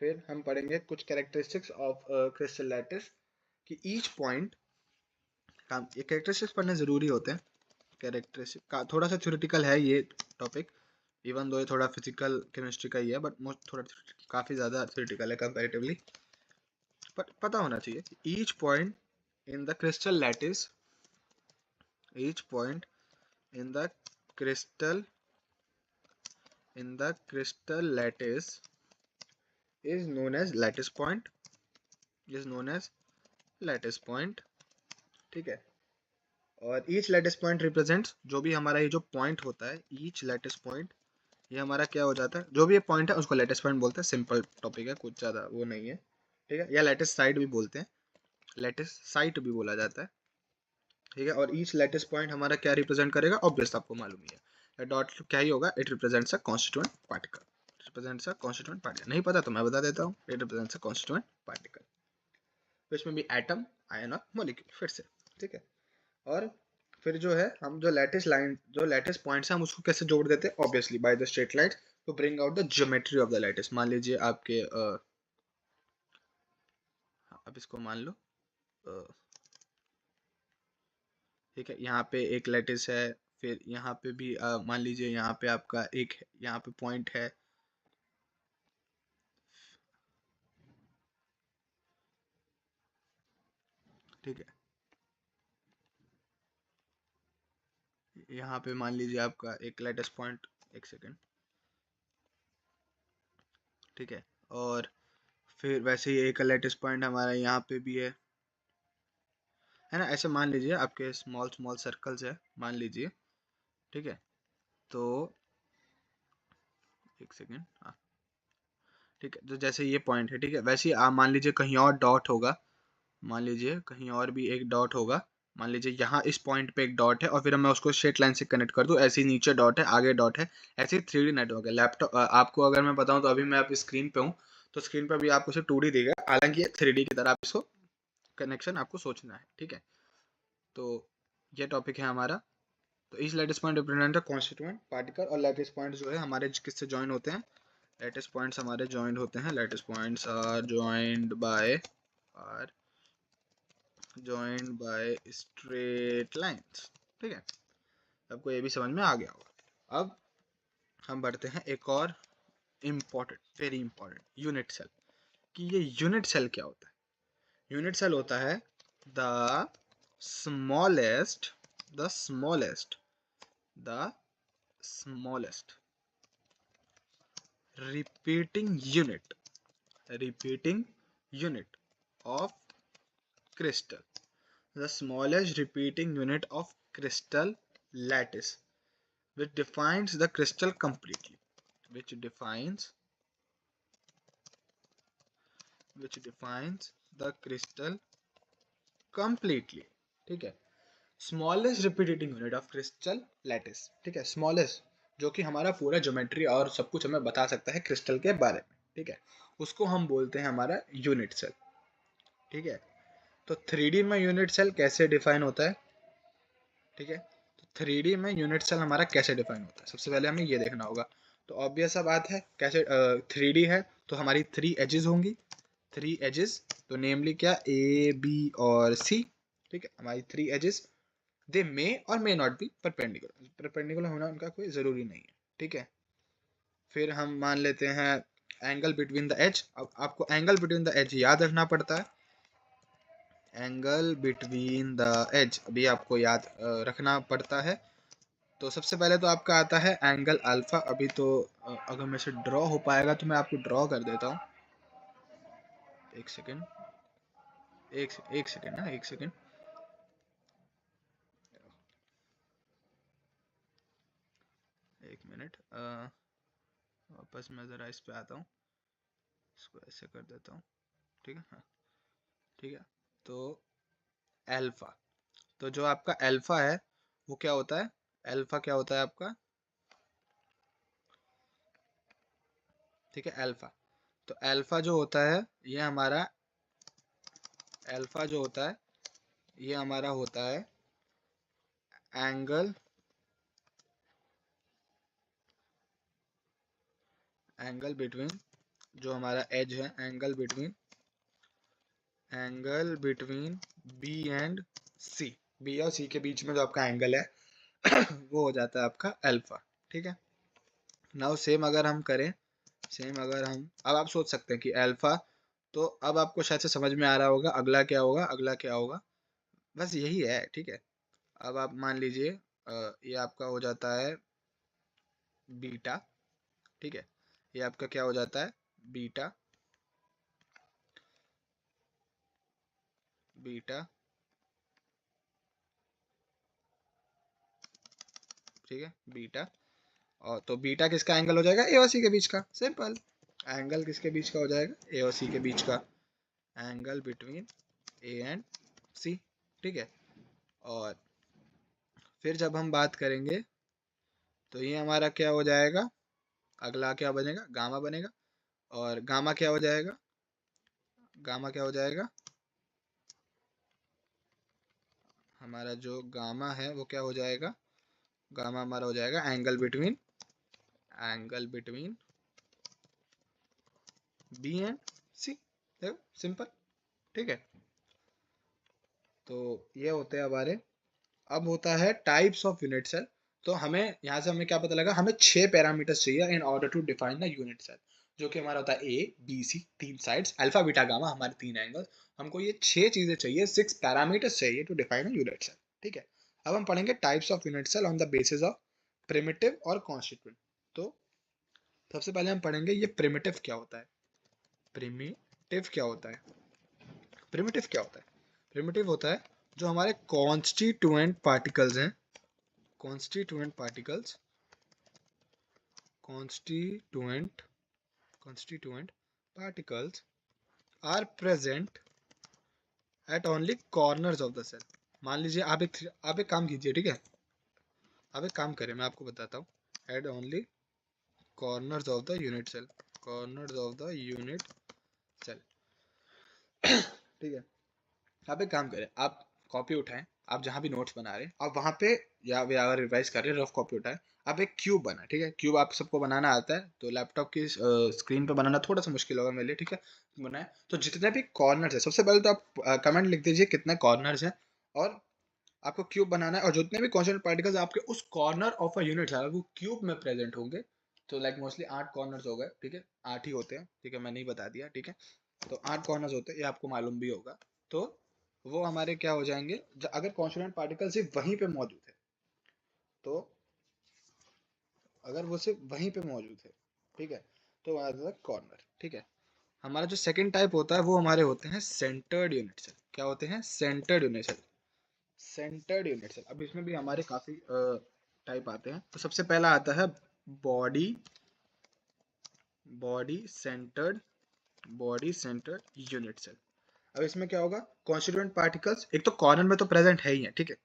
फिर हम पढ़ेंगे कुछ कैरेक्टरिस्टिक्स ऑफ क्रिस्टल लैटिस, कि ईच पॉइंट का, ये कैरेक्टरिस्टिक्स पढ़ने जरूरी होते हैं। कैरेक्टरिस्टिक का थोड़ा सा थ्योरेटिकल है ये टॉपिक, इवन दो ये थोड़ा फिजिकल केमिस्ट्री का ही है, बट थोड़ा काफ़ी ज़्यादा थ्योरेटिकल है कंपैरेटिवली, बट पता होना चाहिए। Each point in the crystal lattice, each point in the crystal crystal lattice is known as lattice point, is known as lattice point, ठीक है। और each lattice point represents, जो भी हमारा ये जो पॉइंट होता है, each lattice point, ये हमारा क्या हो जाता है, जो भी ये पॉइंट है उसको लेटिस पॉइंट बोलते हैं। सिंपल टॉपिक है, कुछ ज़्यादा वो नहीं है, ठीक है। या लेटिस साइड भी बोलते हैं, लेटिस साइट भी बोला जाता है, ठीक है। और ईच लेटिस पॉइंट हमारा क्या रिप्रेजेंट करेगा, ऑब्वियस आपको मालूम ही है, डॉट क्या ही होगा, it represents a constituent particle, represents a constituent particle. नहीं पता तो मैं बता देता हूँ, it represents a constituent particle, तो इसमें भी एटम, आयन और मॉलिक्यूल, फिर से, ठीक है। और फिर जो है, हम जो लेटिस लाइन, जो लेटिस पॉइंट्स हैं, हम उसको कैसे जोड़ देते हैं, obviously by the straight lines to bring out the geometry of the lattice. मान लीजिए आपके अब इसको मान लो, ठीक है, यहाँ पे एक लेटिस है, फिर यहाँ पे भी मान लीजिए यहाँ पे आपका एक, यहाँ पे पॉइंट है, ठीक है। यहाँ पे मान लीजिए आपका एक लेटिस पॉइंट, एक सेकेंड, ठीक है। और फिर वैसे ही एक लेटिस पॉइंट हमारा यहाँ पे भी है ना। ऐसे मान लीजिए आपके स्मॉल स्मॉल सर्कल्स है, मान लीजिए, ठीक है। तो एक सेकेंड, हाँ, ठीक है। तो जैसे ये पॉइंट है, ठीक है, वैसे ही आप मान लीजिए कहीं और डॉट होगा, मान लीजिए कहीं और भी एक डॉट होगा, मान लीजिए यहाँ इस पॉइंट पे एक डॉट है, और फिर मैं उसको स्ट्रेट लाइन से कनेक्ट कर दूँ, ऐसे ही नीचे डॉट है, आगे डॉट है, ऐसे ही 3D नेटवर्क है। लैपटॉप आपको अगर मैं बताऊँ तो अभी मैं आप स्क्रीन पे हूँ, तो स्क्रीन पर भी आपको सिर्फ 2D देगा, हालांकि 3D की तरह आप इसको कनेक्शन आपको सोचना है, ठीक है। तो ये टॉपिक है हमारा। तो इस lattice point represent the constituent particle, और लैटिस पॉइंट जो है हमारे किससे ज्वाइन होते हैं, लैटिस पॉइंट्स हमारे ज्वाइंट होते हैं, lattice points are joined by straight lines, ठीक है। आपको ये भी समझ में आ गया होगा। अब हम बढ़ते हैं एक और important, very important, unit cell, कि ये यूनिट सेल क्या होता है। यूनिट सेल होता है the smallest the smallest the smallest repeating unit of crystal, the smallest repeating unit of crystal lattice, which defines the crystal completely, which defines the crystal completely, ठीक है। Smallest repeating unit of crystal lattice, ठीक है। स्मॉलेस्ट जो कि हमारा पूरा ज्योमेट्री और सब कुछ हमें बता सकता है क्रिस्टल के बारे में, ठीक है, उसको हम बोलते हैं हमारा यूनिट सेल, ठीक है। तो 3D में यूनिट सेल कैसे डिफाइन होता है, ठीक है। तो 3D में यूनिट सेल हमारा कैसे डिफाइन होता है, सबसे पहले हमें ये देखना होगा। तो ऑब्वियस सा बात है, कैसे 3D है तो हमारी 3 एजेस होंगी, 3 एजेस, तो नेमली क्या, ए बी और सी, ठीक है। हमारी 3 एजेस, दे मे और मे नॉट बी परपेंडिकुलर होना उनका कोई ज़रूरी नहीं है, ठीक है। फिर हम मान लेते हैं एंगल बिटवीन द एज। अब आपको एंगल बिटवीन द एज याद रखना पड़ता है, एंगल बिटवीन द एज अभी आपको याद रखना पड़ता है। तो सबसे पहले तो आपका आता है एंगल अल्फा। अभी तो अगर मेरे से ड्रॉ हो पाएगा तो मैं आपको ड्रॉ कर देता हूँ, एक सेकेंड, एक सेकेंड ना, एक सेकेंड, एक मिनट, वापस मैं ज़रा इस पे आता हूँ, इसको ऐसे कर देता हूँ, ठीक है, हाँ, ठीक है। तो अल्फा, तो जो आपका अल्फा है वो क्या होता है, अल्फा क्या होता है आपका, ठीक है, अल्फा। तो अल्फा जो होता है ये हमारा, अल्फा जो होता है ये हमारा होता है एंगल बिटवीन, जो हमारा एज है, angle between B and C, B और सी के बीच में जो आपका एंगल है वो हो जाता है आपका अल्फा, ठीक है। नाउ सेम अगर हम करें, अब आप सोच सकते हैं कि अल्फा, तो अब आपको शायद से समझ में आ रहा होगा अगला क्या होगा, अगला क्या होगा, बस यही है, ठीक है। अब आप मान लीजिए ये आपका हो जाता है बीटा, ठीक है, ये आपका क्या हो जाता है, बीटा, बीटा, ठीक है, बीटा। और तो बीटा किसका एंगल हो जाएगा, ए और सी के बीच का, सिंपल। एंगल किसके बीच का हो जाएगा, ए और सी के बीच का, एंगल बिटवीन ए एंड सी, ठीक है। और फिर जब हम बात करेंगे तो ये हमारा क्या हो जाएगा, अगला क्या बनेगा, गामा बनेगा। और गामा क्या हो जाएगा, गामा क्या हो जाएगा, हमारा जो गामा है वो क्या हो जाएगा, गामा हमारा हो जाएगा एंगल बिटवीन बी एंड सी, देखो सिंपल, ठीक है। तो ये होते हैं हमारे। अब होता है टाइप्स ऑफ यूनिट सेल। तो हमें यहाँ से हमें क्या पता लगा, हमें 6 पैरामीटर्स चाहिए in order to define the unit cell, जो कि हमारा होता है A B C, 3 sides, alpha beta gamma, हमारे 3 एंगल। हमको ये 6 चीजें चाहिए, 6 पैरामीटर्स चाहिए to define a unit cell, ठीक है। अब हम पढ़ेंगे types of unit cell on the basis of primitive और कॉन्स्टिट्यूएंट। तो सबसे पहले हम पढ़ेंगे ये प्रिमिटिव क्या होता है, प्रिमिटिव क्या होता है, प्रिमिटिव क्या होता है, प्रिमिटिव होता है जो हमारे कॉन्स्टिट्यूएंट पार्टिकल्स हैं, constituent particles, constituent particles are present at only corners of the cell। मान लीजिए आप एक काम कीजिए, ठीक है, आप एक काम करें, मैं आपको बताता हूँ, at only corners of the unit cell, corners of the unit ठीक है। आप एक काम करें, आप कॉपी उठाएं, आप जहाँ भी नोट्स बना रहे हैं आप वहाँ पे, या अगर रिवाइज कर रहे हैं रफ कॉपी उठाएं, आप एक क्यूब बना, ठीक है। क्यूब आप सबको बनाना आता है, तो लैपटॉप की स्क्रीन पे बनाना थोड़ा सा मुश्किल होगा मेरे लिए, ठीक है। बनाए तो जितने भी कॉर्नर्स है, सबसे पहले तो आप कमेंट लिख दीजिए कितने कॉर्नर्स हैं, और आपको क्यूब बनाना है, और जितने भी कॉन्स्टेंट पार्टिकल्स आपके उस कॉर्नर ऑफ अ यूनिट है वो क्यूब में प्रेजेंट होंगे, तो लाइक मोस्टली 8 कॉर्नर्स हो गए, ठीक है। 8 ही होते हैं, ठीक है, मैंने ही बता दिया, ठीक है। तो 8 कॉर्नर्स होते हैं, ये आपको मालूम भी होगा। तो वो हमारे क्या हो जाएंगे, अगर कॉन्स्टेंट पार्टिकल सिर्फ वहीं पे मौजूद है, तो अगर वो सिर्फ वहीं पे मौजूद है, ठीक है, तो आ जाता है कॉर्नर, ठीक है। हमारा जो सेकंड टाइप होता है वो हमारे होते हैं सेंटर्ड यूनिट सेल। क्या होते हैं? Centred unit cell. Centred unit cell, अब इसमें भी हमारे काफी टाइप आते हैं। तो सबसे पहला आता है body body centred body centred unit cell. अब इसमें क्या होगा, कॉन्स्टिट्यूएंट पार्टिकल्स एक तो कॉर्नर में तो प्रेजेंट है ही है, ठीक है।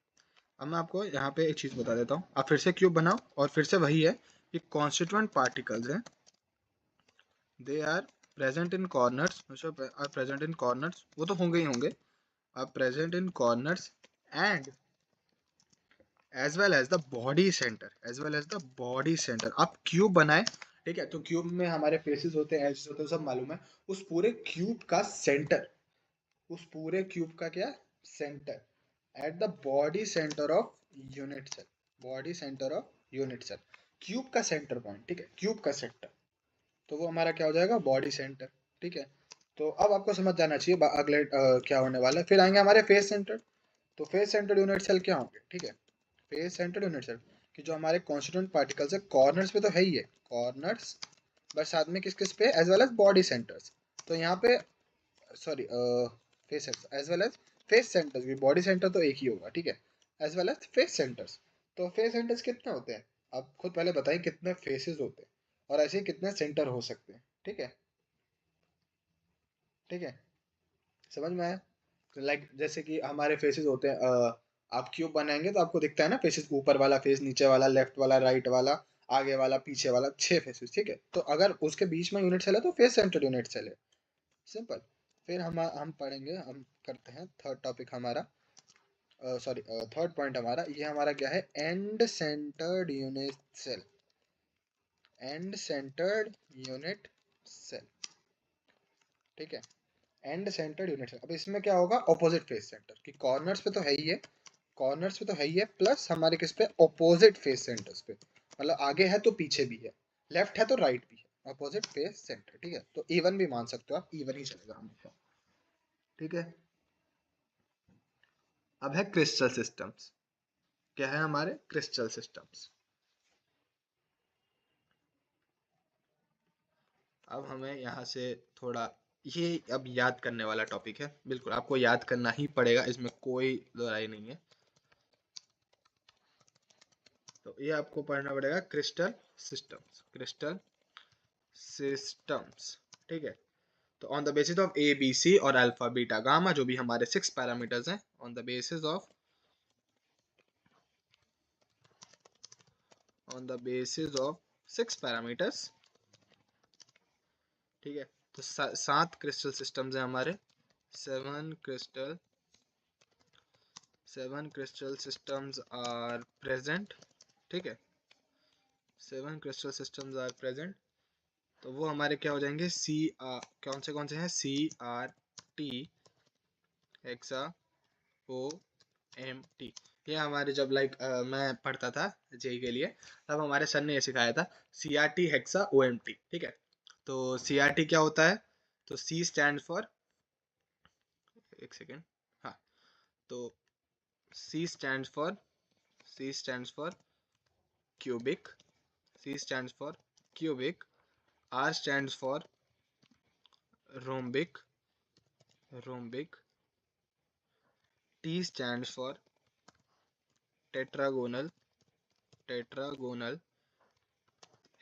अब मैं आपको यहाँ पे एक चीज बता देता हूँ, आप फिर से क्यूब बनाओ, और फिर से वही है कि कॉन्स्टिट्यूएंट पार्टिकल्स हैं, they are present in corners, are present in corners, वो तो होंगे ही होंगे, are present in corners and as well as the body centre, as well as the body centre. आप क्यूब बनाए, ठीक है, तो क्यूब में हमारे फेसेस होते हैं, एजेस होते हैं, सब मालूम है। उस पूरे क्यूब का सेंटर, उस पूरे क्यूब का क्या centre, at the body centre of unit cell, body centre of unit cell, cube का सेंटर पॉइंट, ठीक है, क्यूब का सेंटर, तो वो हमारा क्या हो जाएगा, बॉडी सेंटर, ठीक है। तो अब आपको समझ जाना चाहिए अगले क्या होने वाला है। फिर आएंगे हमारे फेस सेंटर। तो फेस सेंटर यूनिट सेल क्या होंगे, ठीक है, फेस सेंटर यूनिट सेल कि जो हमारे कॉन्स्टिट्यूएंट पार्टिकल्स है, कॉर्नर्स पे तो है ही है, कॉर्नर्स, बस साथ में किस किस पे, as well as body centres. तो यहाँ पे sorry, face as well as face centres भी, बॉडी सेंटर तो एक ही होगा, ठीक है, as well as face centres. तो फेस सेंटर्स कितने होते हैं, आप खुद पहले बताइए कितने फेसेस होते हैं, और ऐसे ही कितने सेंटर हो सकते हैं, ठीक है, ठीक है, समझ में आया। लाइक जैसे कि हमारे फेसेस होते हैं, आप क्यूब बनाएंगे तो आपको दिखता है ना फेसेस, ऊपर वाला फेस, नीचे वाला, लेफ्ट वाला, राइट वाला, आगे वाला, पीछे वाला, 6 फेसेस, ठीक है। तो अगर उसके बीच में यूनिट सेल है तो फेस सेंटर यूनिट सेल है, सिंपल। फिर हम पढ़ेंगे, हम करते हैं थर्ड टॉपिक हमारा, सॉरी थर्ड पॉइंट हमारा, ये हमारा क्या है, end centred unit cell, end centred unit cell, ठीक है, एंड सेंटर्ड यूनिट सेल। अब इसमें क्या होगा, ऑपोजिट फेस सेंटर, कि कॉर्नर्स पे तो है ही है, कॉर्नर्स पे तो है ही है, प्लस हमारे किस पे, ऑपोजिट फेस सेंटर्स पे, मतलब आगे है तो पीछे भी है, लेफ्ट है तो राइट भी है, ऑपोजिट फेस सेंटर, ठीक है। तो इवन भी मान सकते हो आप, इवन ही चलेगा हमेशा, ठीक है। अब है क्रिस्टल सिस्टम्स। क्या है हमारे क्रिस्टल सिस्टम्स। अब हमें यहाँ से थोड़ा, ये अब याद करने वाला टॉपिक है, बिल्कुल आपको याद करना ही पड़ेगा, इसमें कोई लड़ाई नहीं है। तो ये आपको पढ़ना पड़ेगा क्रिस्टल सिस्टम्स, क्रिस्टल सिस्टम्स, ठीक है। तो on the basis of A B C और अल्फा बीटा गामा, जो भी हमारे 6 पैरामीटर्स हैं, on the basis of, on the basis of 6 parameters, ठीक है। तो 7 क्रिस्टल सिस्टम्स हैं हमारे, 7 crystal 7 crystal systems are present, ठीक है, 7 crystal systems are present। तो वो हमारे क्या हो जाएंगे, कौन से हैं, CRT, हेक्सा, OMT। ये हमारे जब मैं पढ़ता था जेई के लिए, तब हमारे सर ने ये सिखाया था, CRT हेक्सा OMT, ठीक है। तो CRT क्या होता है, तो C स्टैंड फॉर, एक सेकेंड, हाँ, तो C stand for, C stand for cubic, C stands for cubic, R stands for rhombic, rhombic, T stands for tetragonal, tetragonal,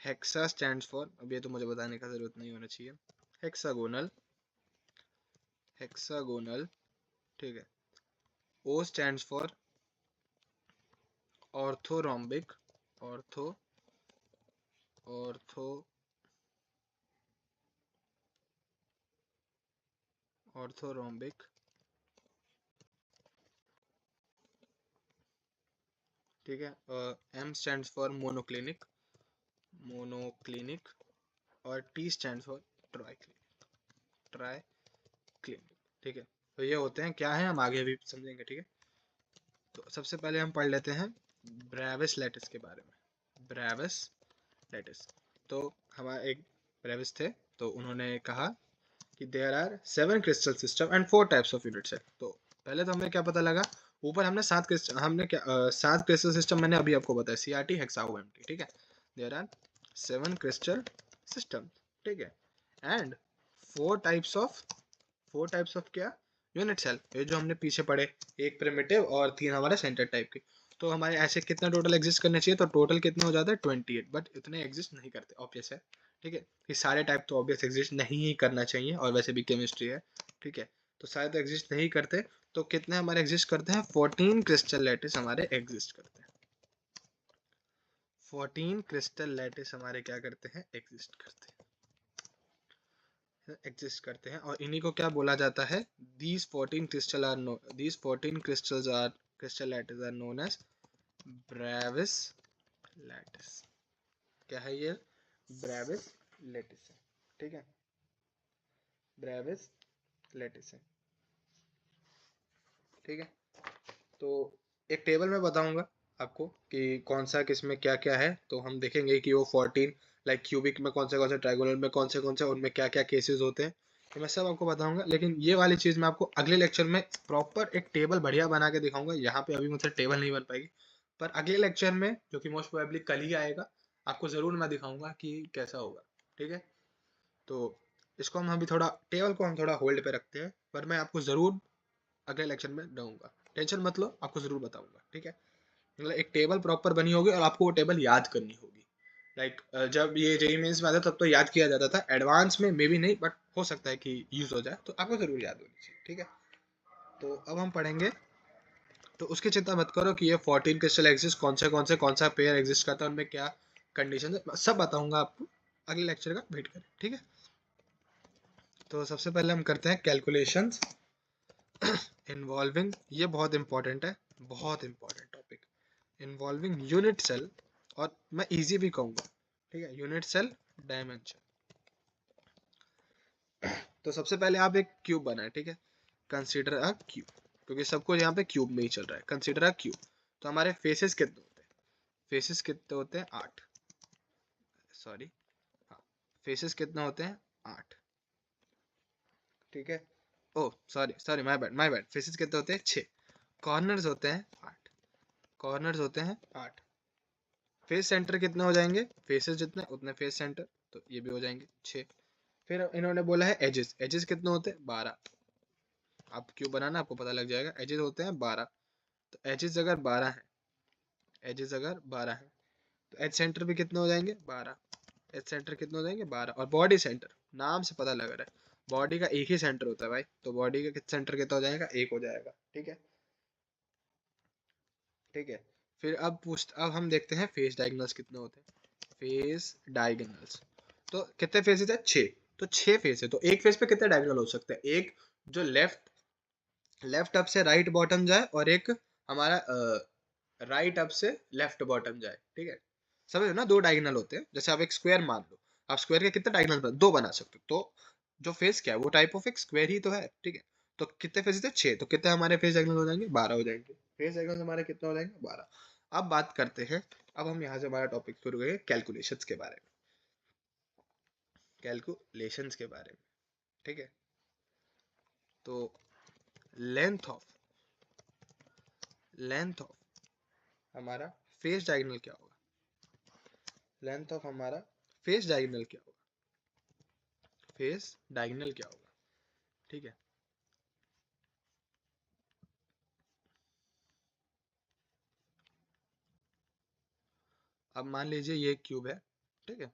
hexa stands for, अब ये तो मुझे बताने का जरूरत नहीं होना चाहिए, hexagonal, hexagonal, ठीक है। O stands for orthorhombic, ortho, ortho, orthorhombic, ठीक है। M stands for monoclinic, monoclinic, और T stands for triclinic, triclinic. ठीक है, तो ये होते हैं क्या है, हम आगे भी समझेंगे। ठीक है, तो सबसे पहले हम पढ़ लेते हैं ब्रेविस लैटिस के बारे में। ब्रेविस लैटिस, तो हमारे एक ब्रेविस थे, तो उन्होंने कहा कि there are 7 crystal system and 4 types of unit cell. तो पहले तो हमें क्या पता लगा, ऊपर हमने 7 क्रिस्टल, हमने क्या 7 क्रिस्टल सिस्टम मैंने अभी आपको बताया, CRT, हेक्सा, OMT। ठीक है, देयर आर 7 क्रिस्टल सिस्टम। ठीक है, and 4 types of, 4 types of क्या, यूनिट सेल, ये जो हमने पीछे पढ़े, एक प्रिमिटिव और 3 हमारे सेंटर टाइप के। तो हमारे ऐसे कितना टोटल एग्जिस्ट करने चाहिए, तो टोटल कितना हो जाता है 28, बट इतने एग्जिस्ट नहीं करते, ऑब्वियस है। ठीक है, ये सारे टाइप तो ऑब्वियस एग्जिस्ट नहीं ही करना चाहिए, और वैसे भी केमिस्ट्री है। ठीक है, तो सारे तो एग्जिस्ट नहीं करते, तो कितने हमारे एग्जिस्ट करते हैं, 14 क्रिस्टल लैटिस हमारे एग्जिस्ट करते हैं। 14 क्रिस्टल लैटिस हमारे क्या करते हैं, एग्जिस्ट करते हैं, एग्जिस्ट करते हैं। और इन्हीं को क्या बोला जाता है, these 14 crystal are no, these 14 crystals are crystal lattice are known as Brevis lattice। क्या है ये, Brevis lattice है। ठीक है, Brevis lattice है। ठीक है, तो एक टेबल में बताऊंगा आपको कि कौन सा किस में क्या क्या है, तो हम देखेंगे कि वो 14 लाइक क्यूबिक में कौन से, ट्राइगोनल में कौन से, उनमें क्या क्या केसेस होते हैं, तो मैं सब आपको बताऊंगा। लेकिन ये वाली चीज़ मैं आपको अगले लेक्चर में प्रॉपर एक टेबल बढ़िया बना के दिखाऊंगा। यहाँ पे अभी मुझसे टेबल नहीं बन पाएगी, पर अगले लेक्चर में, जो कि मोस्ट प्रोबेबली कल ही आएगा, आपको ज़रूर मैं दिखाऊंगा कि कैसा होगा। ठीक है, तो इसको हम अभी थोड़ा, टेबल को हम थोड़ा होल्ड पे रखते हैं, पर मैं आपको ज़रूर अगले लेक्चर में दूंगा, टेंशन मत लो, आपको जरूर बताऊंगा। ठीक है, मतलब एक टेबल प्रॉपर बनी होगी और आपको वो टेबल याद करनी होगी। लाइक जब ये जेईई मेंस में आता तब तो याद किया जाता था, एडवांस में मे भी नहीं, बट हो सकता है कि यूज हो जाए, तो आपको जरूर याद होनी चाहिए। ठीक है, तो अब हम पढ़ेंगे, तो उसकी चिंता मत करो कि ये 14 क्रिस्टल एग्जिस्ट, कौन सा पेयर एग्जिस्ट करता है, उनमें क्या कंडीशन है, सब बताऊंगा आपको, अगले लेक्चर का वेट करें। ठीक है, तो सबसे पहले हम करते हैं कैलकुलेशंस इन्वॉल्विंग, ये बहुत इंपॉर्टेंट है, बहुत important topic, involving unit cell, और मैं इजी भी कहूँगा। ठीक है, यूनिट सेल डायमेंशन। तो सबसे पहले आप एक क्यूब बनाए। ठीक है, कंसीडर अ क्यूब, क्योंकि सब कुछ यहाँ पे क्यूब में ही चल रहा है, कंसीडर अ क्यूब। तो हमारे फेसेस कितने होते हैं, फेसेस कितने होते हैं, 8, सॉरी, हाँ, फेसेस कितने होते हैं, 8। ठीक है, oh sorry sorry, my bad, faces कितने होते हैं, 6। कॉर्नर्स होते हैं 8, कॉर्नर्स होते हैं 8। फेस सेंटर कितने हो जाएंगे, फेसेस जितने उतने फेस सेंटर, तो ये भी हो जाएंगे 6। फिर इन्होंने बोला है एजेस, एजेस कितने होते हैं, 12। आप क्यों बनाना, आपको पता लग जाएगा, एजेस होते हैं 12। तो एजेस अगर 12 है, एजेस अगर 12 है, तो एज सेंटर भी कितने हो जाएंगे, 12। एज सेंटर कितने हो जाएंगे, 12। और बॉडी सेंटर, नाम से पता लग रहा है, बॉडी का एक ही सेंटर होता है भाई, तो बॉडी का सेंटर कितना हो जाएगा, 1 हो जाएगा। ठीक है, ठीक है। फिर अब हम देखते हैं फेस डायगोनल्स कितने होते हैं, फेस डायगोनल्स, तो कितने फेसेस है, 6। तो 6 फेस है, तो एक फेस पे कितने डायगोनल हो सकते हैं, एक जो लेफ्ट अप से राइट बॉटम जाए, और एक हमारा राइट अप से लेफ्ट बॉटम जाए। ठीक है, समझ ना, 2 डायगोनल होते हैं। जैसे आप एक स्क्वायर मान लो, आप स्क्वायर के कितने डायगोनल 2 बना सकते हो, तो जो फेस क्या है, वो टाइप ऑफ एक स्क्वायर ही तो है। ठीक है, तो कितने फेसेस थे, 6, तो कितने हमारे फेस डायगोनल हो जाएंगे, 12 हो जाएंगे। फेस डायगोनल हमारे कितने हो जाएंगे, 12। अब बात करते हैं, अब हम यहाँ से हमारा टॉपिक शुरू करेंगे कैलकुलेशंस के बारे में, कैलकुलेशंस के बारे में। ठीक है, तो लेंथ ऑफ लेंथ ऑफ हमारा फेस डायगोनल क्या होगा, लेंथ ऑफ हमारा फेस डायगोनल क्या होगा, फेस डायगोनल क्या होगा। ठीक है, अब मान लीजिए ये क्यूब है। ठीक है,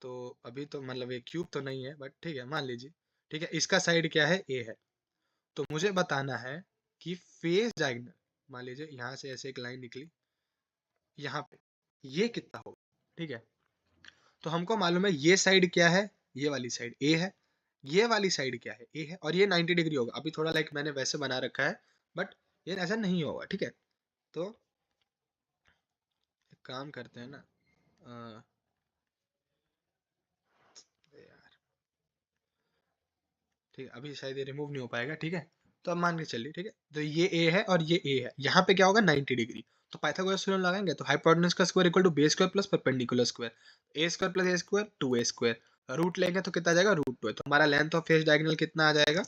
तो अभी तो मतलब ये क्यूब तो नहीं है, बट ठीक है, मान लीजिए। ठीक है, इसका साइड क्या है, ए है, तो मुझे बताना है कि फेस डायगोनल, मान लीजिए यहाँ से ऐसे एक लाइन निकली यहाँ पे, ये कितना होगा। ठीक है, तो हमको मालूम है ये साइड क्या है, ये वाली साइड ए है, ये वाली साइड क्या है, ए है, और ये 90 डिग्री होगा। अभी थोड़ा लाइक मैंने वैसे बना रखा है, बट ये ऐसा नहीं होगा। ठीक है, तो काम करते हैं ना, यार ठीक है, अभी शायद ये रिमूव नहीं हो पाएगा, ठीक है। तो अब मान के चलिए, ठीक है, तो ये ए है और ये ए है, यहाँ पे क्या होगा 90 डिग्री। तो पाइथागोरस थ्योरम लगाएंगे तो हाइपोटेन्यूज का square equal to B square plus perpendicular square, A square plus A square 2a square, root लेंगे तो कितना आ जाएगा √2 है। तो हमारा लेंथ ऑफ फेस डायगोनल कितना आ जाएगा,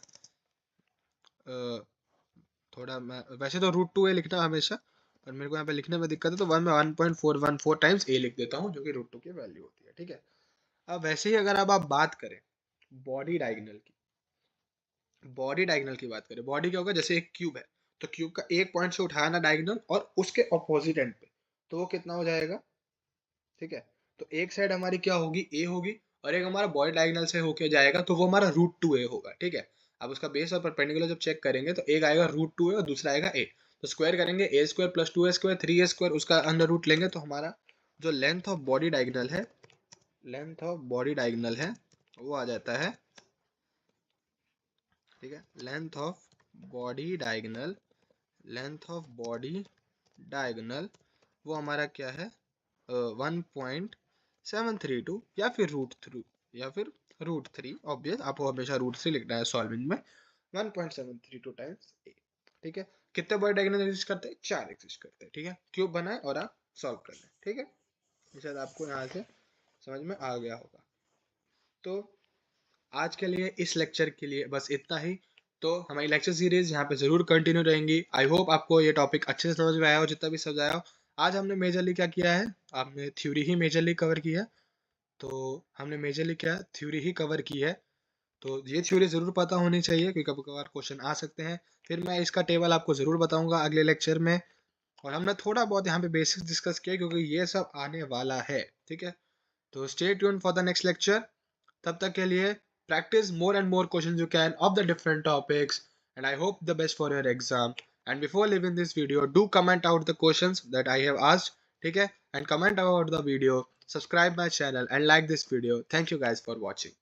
थोड़ा मैं वैसे तो √2 ए लिखना हमेशा, और मेरे को यहाँ पे लिखने में दिक्कत है तो 1.414 टाइम्स ए लिख देता हूँ, जो कि √2 की वैल्यू होती है, ठीक है। अब वैसे ही अगर अब आप बात करें बॉडी डायगोनल की, बात करें, बॉडी क्या होगा, जैसे एक क्यूब है, तो क्यूब का एक पॉइंट से उठाया ना डायगोनल और उसके ऑपोजिट एंड पे, तो वो कितना हो जाएगा, ठीक है। तो एक साइड हमारी क्या होगी, ए होगी, और एक हमारा बॉडी डायगोनल से होके जाएगा तो वो हमारा √2a होगा, ठीक है। अब उसका बेस और परपेंडिकुलर जब चेक करेंगे तो एक आएगा √2a और दूसरा आएगा ए, तो स्क्वायर करेंगे a square plus 2a square 3a square, उसका अंडर रूट लेंगे तो हमारा जो लेंथ ऑफ बॉडी डायगोनल है, वो आ जाता है, ठीक है। लेंथ ऑफ बॉडी डायगोनल वो हमारा क्या है, 1.732 या फिर √3, ऑब्वियस आपको हमेशा √3 लिखना है सॉल्विंग में, 1.732 टाइम्स ए, ठीक है। कितने बॉडी डायगोनल एग्जिस्ट करते हैं, 4 एग्जिस्ट करते हैं, ठीक है। क्यूब बनाए और आप सॉल्व कर लें, ठीक है। ये शायद आपको यहाँ से समझ में आ गया होगा। तो आज के लिए इस लेक्चर के लिए बस इतना ही। तो हमारी लेक्चर सीरीज यहाँ पे जरूर कंटिन्यू रहेंगी। आई होप आपको ये टॉपिक अच्छे से समझ में आया हो, जितना भी समझाया हो। आज हमने मेजरली क्या किया है, आपने थ्योरी ही मेजरली कवर की है, तो हमने मेजरली क्या थ्योरी ही कवर की है, तो ये थ्योरी ज़रूर पता होनी चाहिए क्योंकि कभी कभार क्वेश्चन आ सकते हैं। फिर मैं इसका टेबल आपको ज़रूर बताऊंगा अगले लेक्चर में, और हमने थोड़ा बहुत यहाँ पे बेसिक्स डिस्कस किया क्योंकि ये सब आने वाला है, ठीक है। तो stay tune for the next lecture. तब तक के लिए practice more and more questions you can of the different topics, and I hope the best for your exam. And before leaving this video, do comment out the questions that I have asked, ठीक है, and comment about the video, subscribe my channel and like this video. Thank you guys for watching.